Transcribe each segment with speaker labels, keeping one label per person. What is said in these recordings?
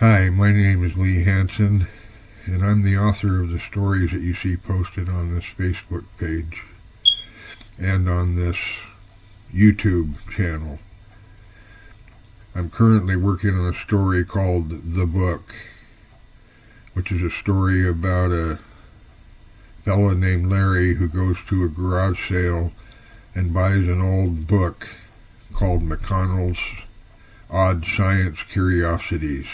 Speaker 1: Hi, my name is Lee Hanson, and I'm the author of the stories that you see posted on this Facebook page and on this YouTube channel. I'm currently working on a story called The Book, which is a story about a fellow named Larry who goes to a garage sale and buys an old book called McConnell's Odd Science Curiosities.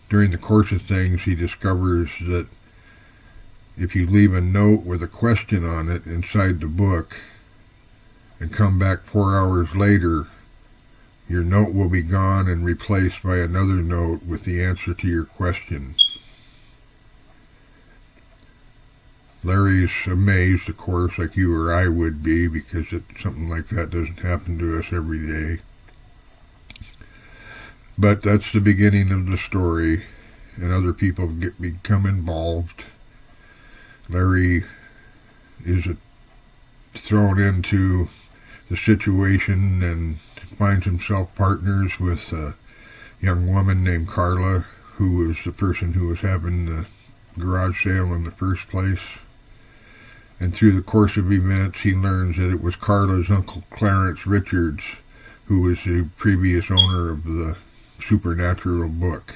Speaker 1: During the course of things, he discovers that if you leave a note with a question on it inside the book and come back 4 hours later, your note will be gone and replaced by another note with the answer to your question. Larry's amazed, of course, like you or I would be, because something like that doesn't happen to us every day. But that's the beginning of the story, and other people become involved. Larry is thrown into the situation and finds himself partners with a young woman named Carla, who was the person who was having the garage sale in the first place. And through the course of events, he learns that it was Carla's Uncle Clarence Richards, who was the previous owner of the supernatural book.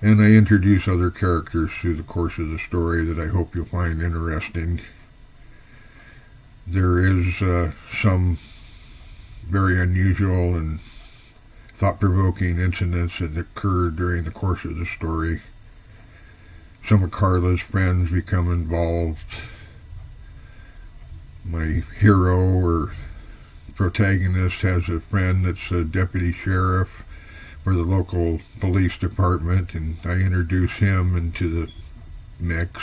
Speaker 1: And I introduce other characters through the course of the story that I hope you'll find interesting. There is some very unusual and thought-provoking incidents that occur during the course of the story. Some of Carla's friends become involved. My hero or protagonist has a friend that's a deputy sheriff for the local police department, and I introduce him into the mix.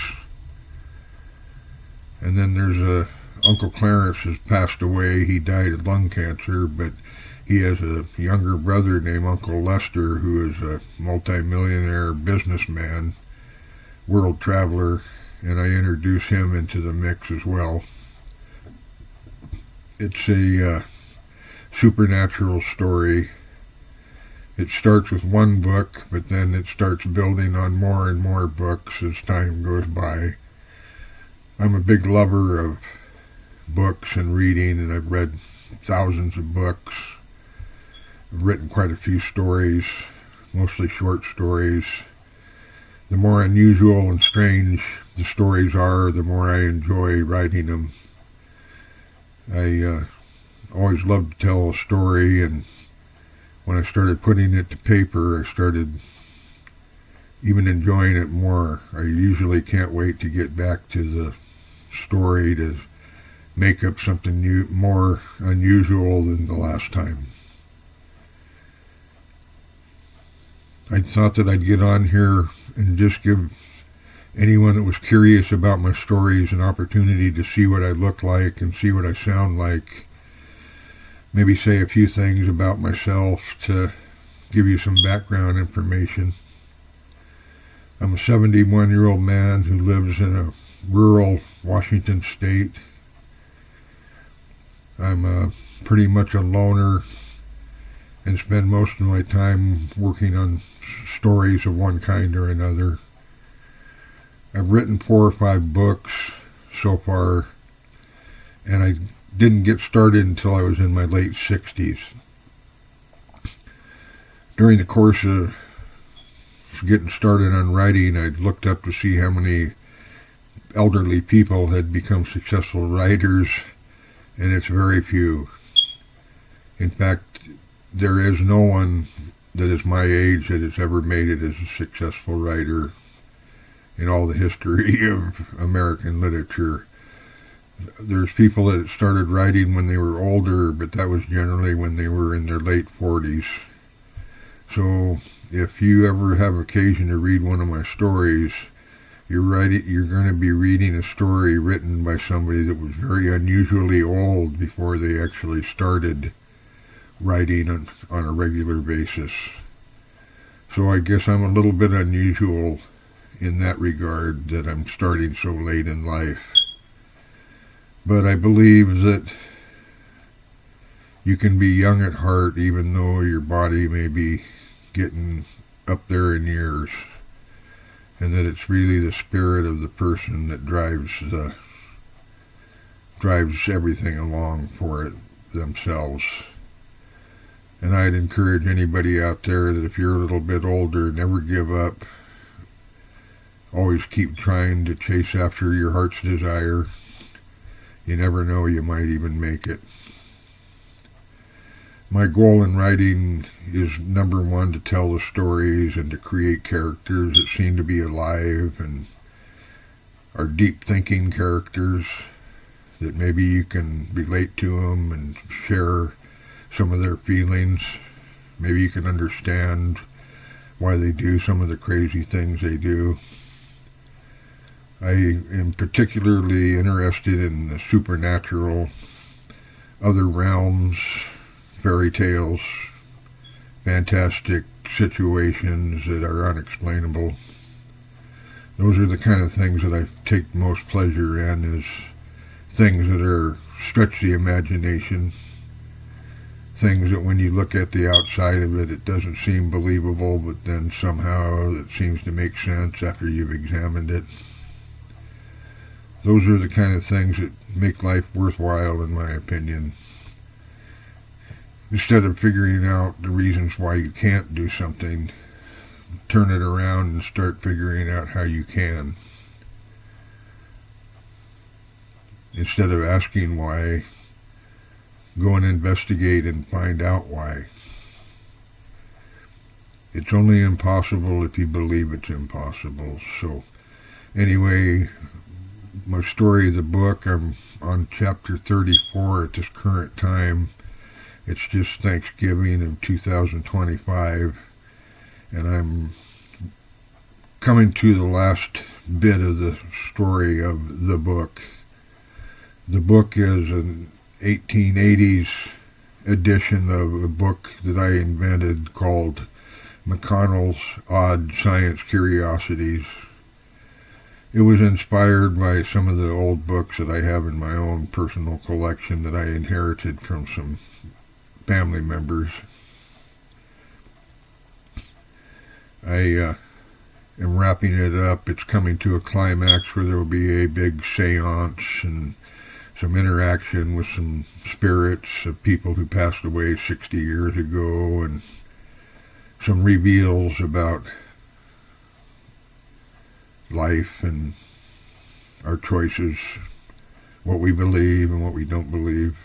Speaker 1: And then there's Uncle Clarence has passed away. He died of lung cancer, but he has a younger brother named Uncle Lester, who is a multimillionaire businessman, world traveler, and I introduce him into the mix as well. It's a supernatural story. It starts with one book, but then it starts building on more and more books as time goes by. I'm a big lover of books and reading, and I've read thousands of books. I've written quite a few stories, mostly short stories. The more unusual and strange the stories are, the more I enjoy writing them. I always loved to tell a story, and when I started putting it to paper, I started even enjoying it more. I usually can't wait to get back to the story to make up something new, more unusual than the last time. I thought that I'd get on here and just give anyone that was curious about my stories an opportunity to see what I look like and see what I sound like. Maybe say a few things about myself to give you some background information. I'm a 71-year-old man who lives in a rural Washington state. I'm pretty much a loner and spend most of my time working on stories of one kind or another. I've written 4 or 5 books so far, and I didn't get started until I was in my late 60s. During the course of getting started on writing, I looked up to see how many elderly people had become successful writers, and it's very few. In fact, there is no one that is my age that has ever made it as a successful writer in all the history of American literature. There's people that started writing when they were older, but that was generally when they were in their late 40s. So if you ever have occasion to read one of my stories, you're going to be reading a story written by somebody that was very unusually old before they actually started writing on a regular basis. So I guess I'm a little bit unusual in that regard, that I'm starting so late in life. But I believe that you can be young at heart even though your body may be getting up there in years, and that it's really the spirit of the person that drives everything along for it themselves. And I'd encourage anybody out there that if you're a little bit older, never give up. Always keep trying to chase after your heart's desire. You never know, you might even make it. My goal in writing is, number one, to tell the stories and to create characters that seem to be alive and are deep thinking characters that maybe you can relate to them and share some of their feelings. Maybe you can understand why they do some of the crazy things they do. I am particularly interested in the supernatural, other realms, fairy tales, fantastic situations that are unexplainable. Those are the kind of things that I take most pleasure in, is things that are stretch the imagination, things that when you look at the outside of it, it doesn't seem believable, but then somehow it seems to make sense after you've examined it. Those are the kind of things that make life worthwhile, in my opinion. Instead of figuring out the reasons why you can't do something, turn it around and start figuring out how you can. Instead of asking why, go and investigate and find out why. It's only impossible if you believe it's impossible. So anyway, my story of the book, I'm on chapter 34 at this current time. It's just Thanksgiving of 2025, and I'm coming to the last bit of the story of the book. The book is an 1880s edition of a book that I invented called McConnell's Odd Science Curiosities. It was inspired by some of the old books that I have in my own personal collection that I inherited from some family members. I am wrapping it up. It's coming to a climax where there will be a big seance and some interaction with some spirits of people who passed away 60 years ago, and some reveals about life and our choices, what we believe and what we don't believe.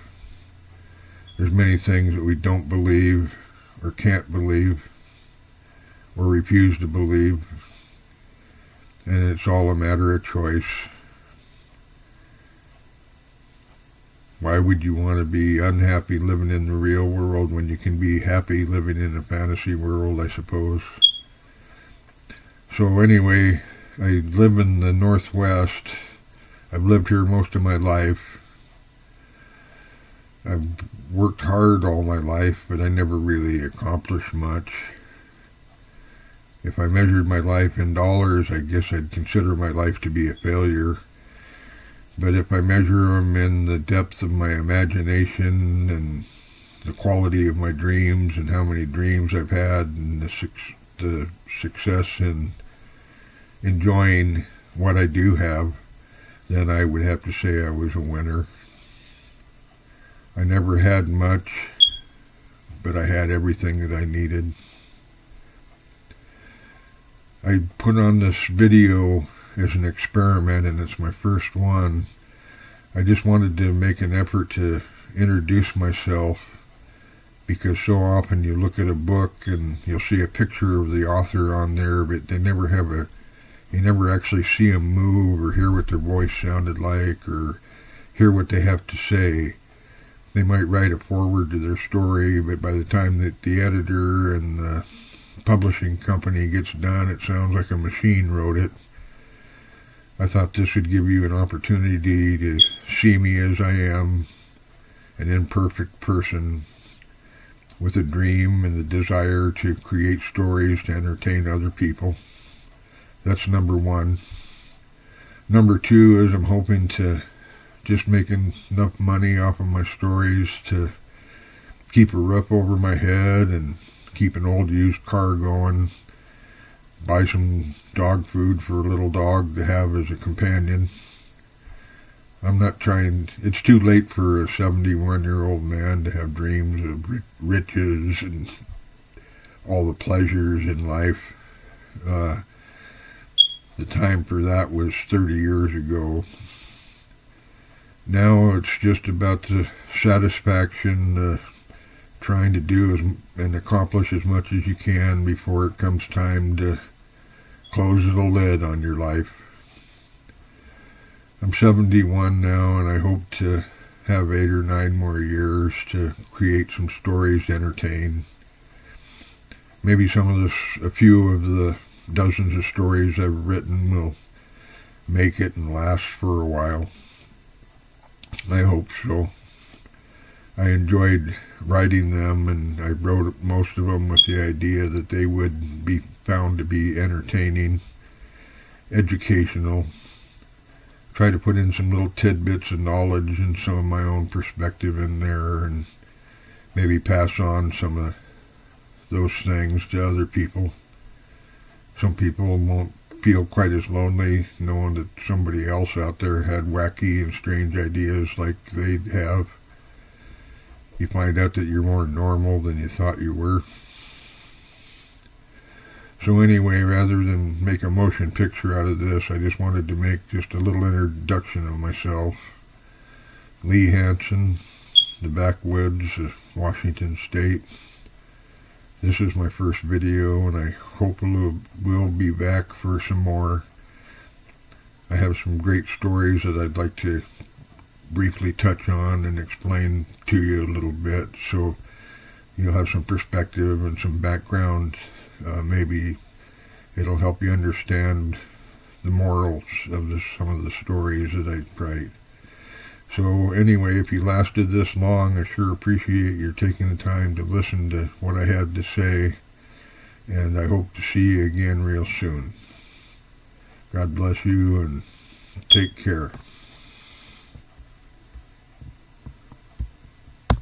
Speaker 1: There's many things that we don't believe or can't believe or refuse to believe, and it's all a matter of choice. Why would you want to be unhappy living in the real world when you can be happy living in a fantasy world, I suppose? So anyway, I live in the Northwest. I've lived here most of my life. I've worked hard all my life, but I never really accomplished much. If I measured my life in dollars, I guess I'd consider my life to be a failure. But if I measure them in the depth of my imagination and the quality of my dreams and how many dreams I've had and the success in enjoying what I do have, then I would have to say I was a winner. I never had much, but I had everything that I needed. I put on this video as an experiment, and it's my first one. I just wanted to make an effort to introduce myself, because so often you look at a book and you'll see a picture of the author on there, but they never have you never actually see them move or hear what their voice sounded like or hear what they have to say. They might write a foreword to their story, but by the time that the editor and the publishing company gets done, it sounds like a machine wrote it. I thought this would give you an opportunity to see me as I am, an imperfect person with a dream and the desire to create stories to entertain other people. That's number one. Number two is I'm hoping to just make enough money off of my stories to keep a roof over my head and keep an old used car going, buy some dog food for a little dog to have as a companion. I'm not trying, it's too late for a 71-year-old man to have dreams of riches and all the pleasures in life. The time for that was 30 years ago. Now it's just about the satisfaction, trying to do and accomplish as much as you can before it comes time to close the lid on your life. I'm 71 now, and I hope to have 8 or 9 more years to create some stories to entertain. Maybe a few of the dozens of stories I've written will make it and last for a while. I hope so. I enjoyed writing them, and I wrote most of them with the idea that they would be found to be entertaining, educational. Try to put in some little tidbits of knowledge and some of my own perspective in there, and maybe pass on some of those things to other people. Some people won't feel quite as lonely knowing that somebody else out there had wacky and strange ideas like they have. You find out that you're more normal than you thought you were. So anyway, rather than make a motion picture out of this, I just wanted to make just a little introduction of myself. Lee Hanson, the backwoods of Washington State. This is my first video, and I hope we'll be back for some more. I have some great stories that I'd like to briefly touch on and explain to you a little bit, so you'll have some perspective and some background. Maybe it'll help you understand the morals of some of the stories that I write. So anyway, if you lasted this long, I sure appreciate your taking the time to listen to what I had to say, and I hope to see you again real soon. God bless you, and take care.